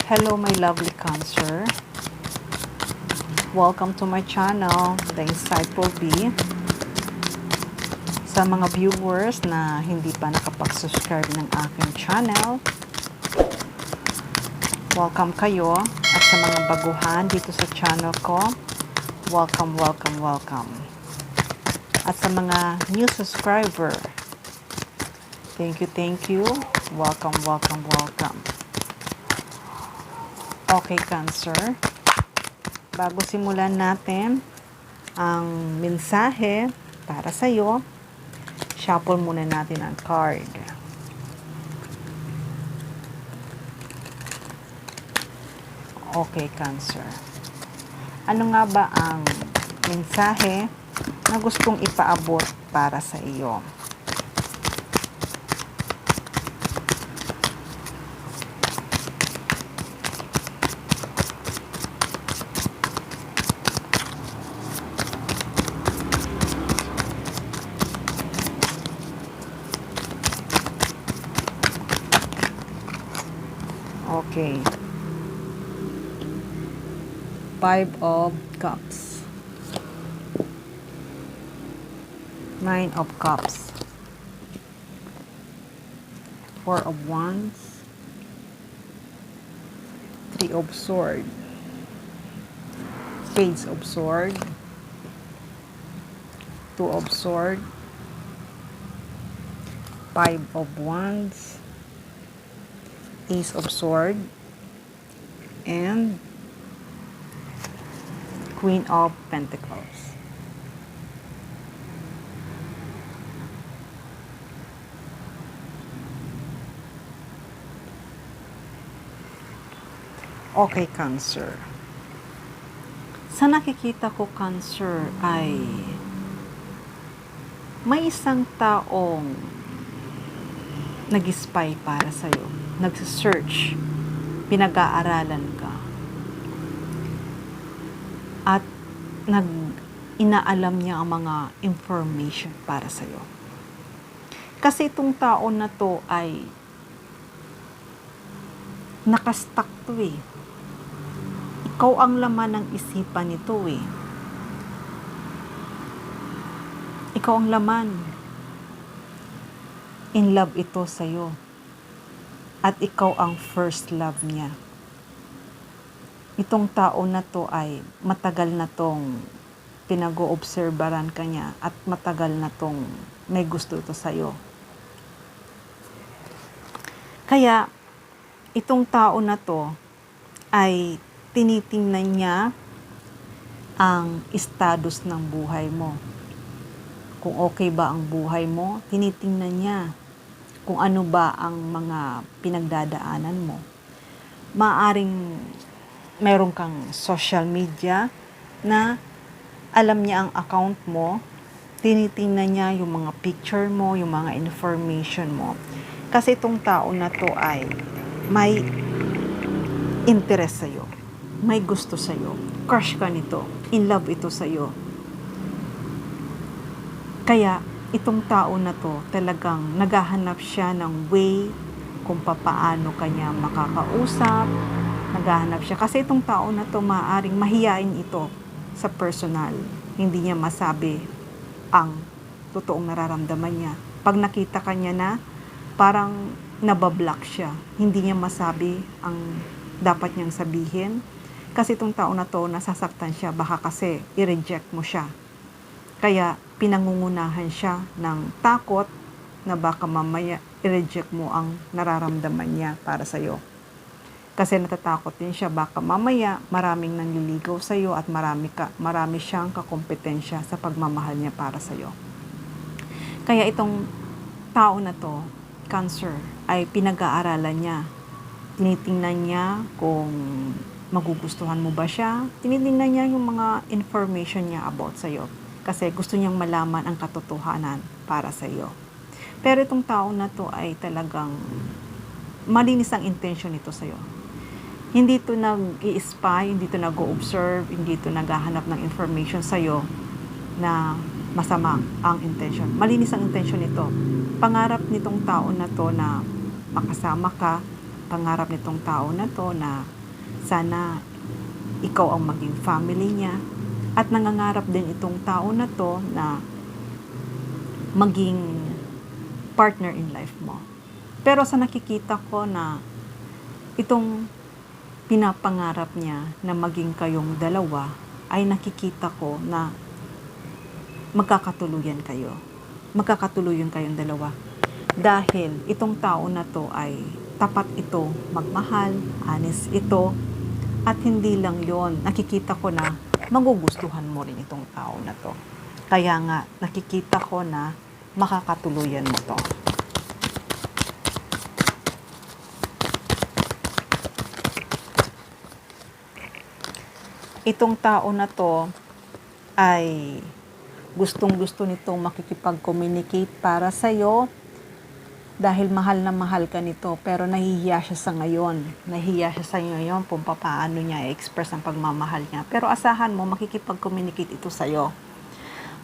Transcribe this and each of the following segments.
Hello my lovely Cancer. Welcome to my channel, The Insightful Bee. Sa mga viewers na hindi pa nakapag-subscribe ng aking channel, welcome kayo. At sa mga baguhan dito sa channel ko, welcome. At sa mga new subscriber, thank you. Welcome. Okay, Cancer. Bago simulan natin ang mensahe para sa iyo, shuffle muna natin ang card. Okay, Cancer. Ano nga ba ang mensahe na gustong ipaabot para sa iyo? Okay. 5 of Cups. 9 of Cups. 4 of Wands. 3 of Swords. Page of Swords. 2 of Swords. 5 of Wands. Ace of Swords. And Queen of Pentacles. Okay, Cancer. Sa nakikita ko, Cancer, ay may isang taong nag-spy para sa'yo. Nag-search. Pinag-aaralan ka. At inaalam niya ang mga information para sa'yo. Kasi itong tao na to ay nakastuck to eh. Ikaw ang laman ng isipan nito eh. Ikaw ang laman. In love ito sa'yo. At ikaw ang first love niya. Itong tao na to ay matagal na tong pinag-oobserbaran ka niya at matagal na tong may gusto ito sa'yo. Kaya, itong tao na to ay tinitingnan niya ang status ng buhay mo. Kung okay ba ang buhay mo, tinitingnan niya kung ano ba ang mga pinagdadaanan mo. Maaring meron kang social media na alam niya ang account mo, tinitingnan niya yung mga picture mo, yung mga information mo. Kasi itong tao na to ay may interest sa'yo, may gusto sa'yo, crush ka nito, in love ito sa'yo. Kaya itong tao na to talagang naghahanap siya ng way kung papaano kanya makakausap, naghahanap siya. Kasi itong tao na to maaaring mahiyain ito sa personal. Hindi niya masabi ang totoong nararamdaman niya. Pag nakita kanya na, parang nabablock siya. Hindi niya masabi ang dapat niyang sabihin. Kasi itong tao na to, nasasaktan siya. Baka kasi i-reject mo siya. Kaya pinangungunahan siya ng takot na baka mamaya i-reject mo ang nararamdaman niya para sa'yo. Kasi natatakot din siya, baka mamaya maraming nanliligaw sa'yo at marami siyang kakompetensya sa pagmamahal niya para sa'yo. Kaya itong tao na to, Cancer, ay pinag-aaralan niya. Tinitingnan niya kung magugustuhan mo ba siya. Tinitingnan niya yung mga information niya about sa'yo. Kasi gusto niyang malaman ang katotohanan para sa'yo. Pero itong tao na to ay talagang malinis ang intention nito sa'yo. Hindi ito nag-i-spy, hindi ito nag-o-observe, hindi ito naghahanap ng information sa'yo na masama ang intention. Malinis ang intention nito. Pangarap nitong tao na to na makasama ka, pangarap nitong tao na to na sana ikaw ang maging family niya. At nangangarap din itong tao na to na maging partner in life mo. Pero sa nakikita ko na itong pinapangarap niya na maging kayong dalawa, ay nakikita ko na magkakatuluyan kayo. Magkakatuluyan kayong dalawa. Dahil itong tao na to ay tapat ito, magmahal, honest ito, at hindi lang yon, nakikita ko na magugustuhan mo rin itong tao na to. Kaya nga, nakikita ko na makakatuluyan mo to. Itong tao na to ay gustong-gusto nitong makikipag-communicate para sa'yo dahil mahal na mahal ka nito, pero nahihiya siya sa ngayon. Nahihiya siya sa ngayon kung paano niya i-express ang pagmamahal niya. Pero asahan mo, makikipag-communicate ito sa'yo.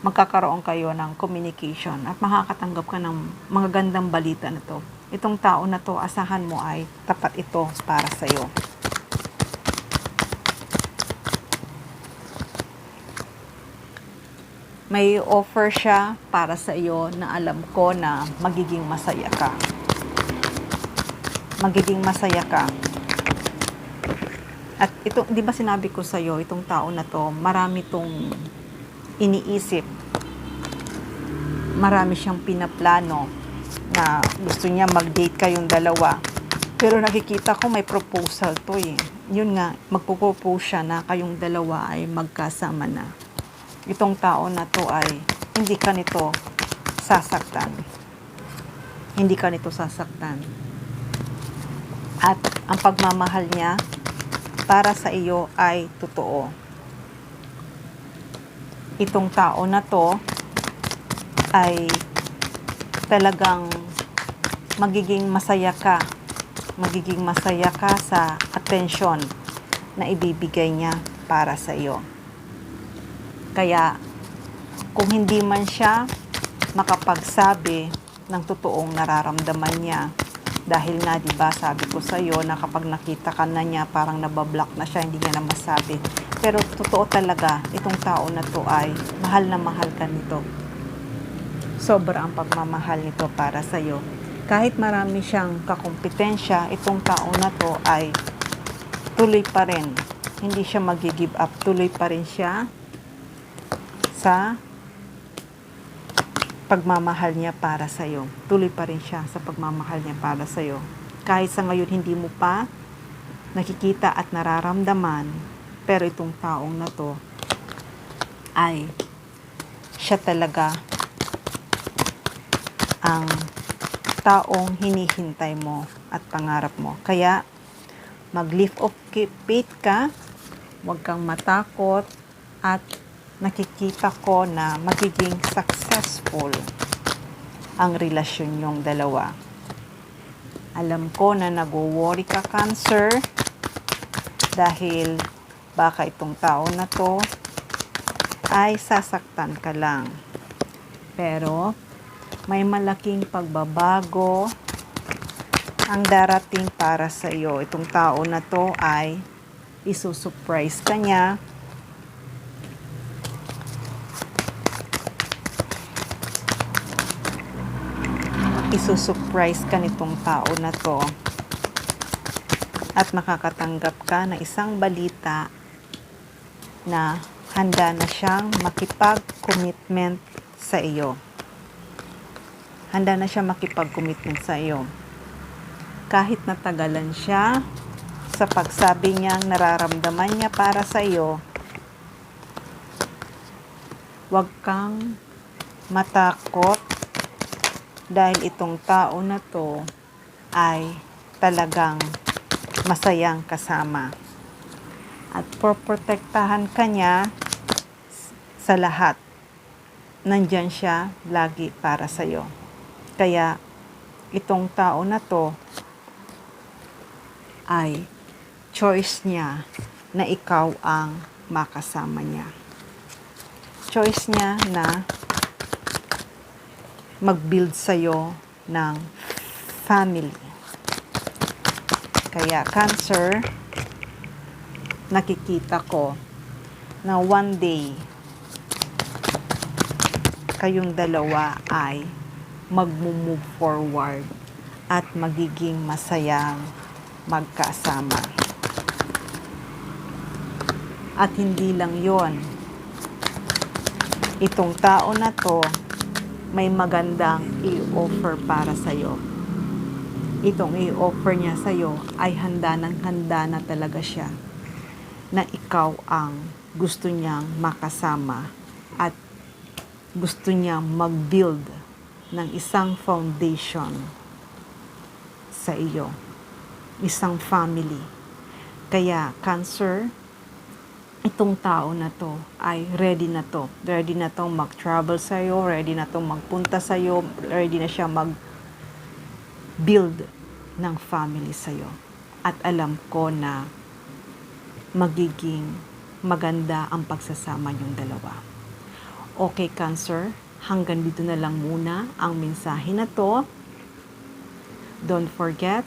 Magkakaroon kayo ng communication at makakatanggap ka ng mga gandang balita na to. Itong tao na to, asahan mo ay tapat ito para sa'yo. May offer siya para sa iyo na alam ko na magiging masaya ka. Magiging masaya ka. At ito, di ba sinabi ko sa iyo, itong tao na to, marami tong iniisip. Marami siyang pinaplano na gusto niya mag-date kayong dalawa. Pero nakikita ko may proposal to eh. Yun nga, magpo-propose siya na kayong dalawa ay magkasama na. Itong tao na to ay hindi ka nito sasaktan. Hindi ka nito sasaktan. At ang pagmamahal niya para sa iyo ay totoo. Itong tao na to ay talagang magiging masaya ka. Magiging masaya ka sa atensyon na ibibigay niya para sa iyo. Kaya, kung hindi man siya makapagsabi ng totoong nararamdaman niya, dahil nga, di ba, sabi ko sa iyo na kapag nakita ka na niya, parang nabablock na siya, hindi niya na masabi. Pero totoo talaga, itong tao na to ay mahal na mahal ka nito. Sobra ang pagmamahal nito para sa iyo. Kahit marami siyang kakompetensya, itong tao na to ay tuloy pa rin. Hindi siya mag-give up, tuloy pa rin siya sa pagmamahal niya para sa iyo. Tuloy pa rin siya sa pagmamahal niya para sa iyo. Kahit sa ngayon hindi mo pa nakikita at nararamdaman, pero itong taong na to ay siya talaga ang taong hinihintay mo at pangarap mo. Kaya mag-lift of faith ka, huwag kang matakot, at nakikita ko na magiging successful ang relasyon niyong dalawa. Alam ko na nag-worry ka, Cancer, dahil baka itong tao na to ay sasaktan ka lang. Pero may malaking pagbabago ang darating para sa iyo. Itong tao na to ay isusurprise ka niya. Isusurprise ka nitong tao na to at makakatanggap ka ng isang balita na handa na siyang makipag-commitment sa iyo. Handa na siya makipag-commitment sa iyo. Kahit natagalan siya sa pagsabi niyang nararamdaman niya para sa iyo, huwag kang matakot dahil itong tao na to ay talagang masayang kasama. At poprotektahan ka niya sa lahat. Nandyan siya lagi para sa iyo. Kaya itong tao na to ay choice niya na ikaw ang makasama niya. Choice niya na mag-build sa'yo ng family. Kaya Cancer, nakikita ko na one day, kayong dalawa ay mag-move forward at magiging masayang magkasama. At hindi lang yon, itong tao na to may magandang i-offer para sa'yo. Itong i-offer niya sa'yo ay handa na talaga siya na ikaw ang gusto niyang makasama at gusto niyang mag-build ng isang foundation sa iyo, isang family. Kaya Cancer, itong tao na to ay ready na to. Ready na tong mag-travel sa iyo, ready na tong magpunta sa iyo, ready na siya mag-build ng family sa iyo. At alam ko na magiging maganda ang pagsasama niyong dalawa. Okay, Cancer, hanggang dito na lang muna ang mensahe na to. Don't forget,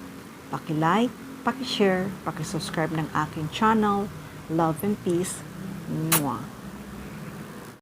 paki-like, paki-share, paki-subscribe ng aking channel. Love and peace. Mwah.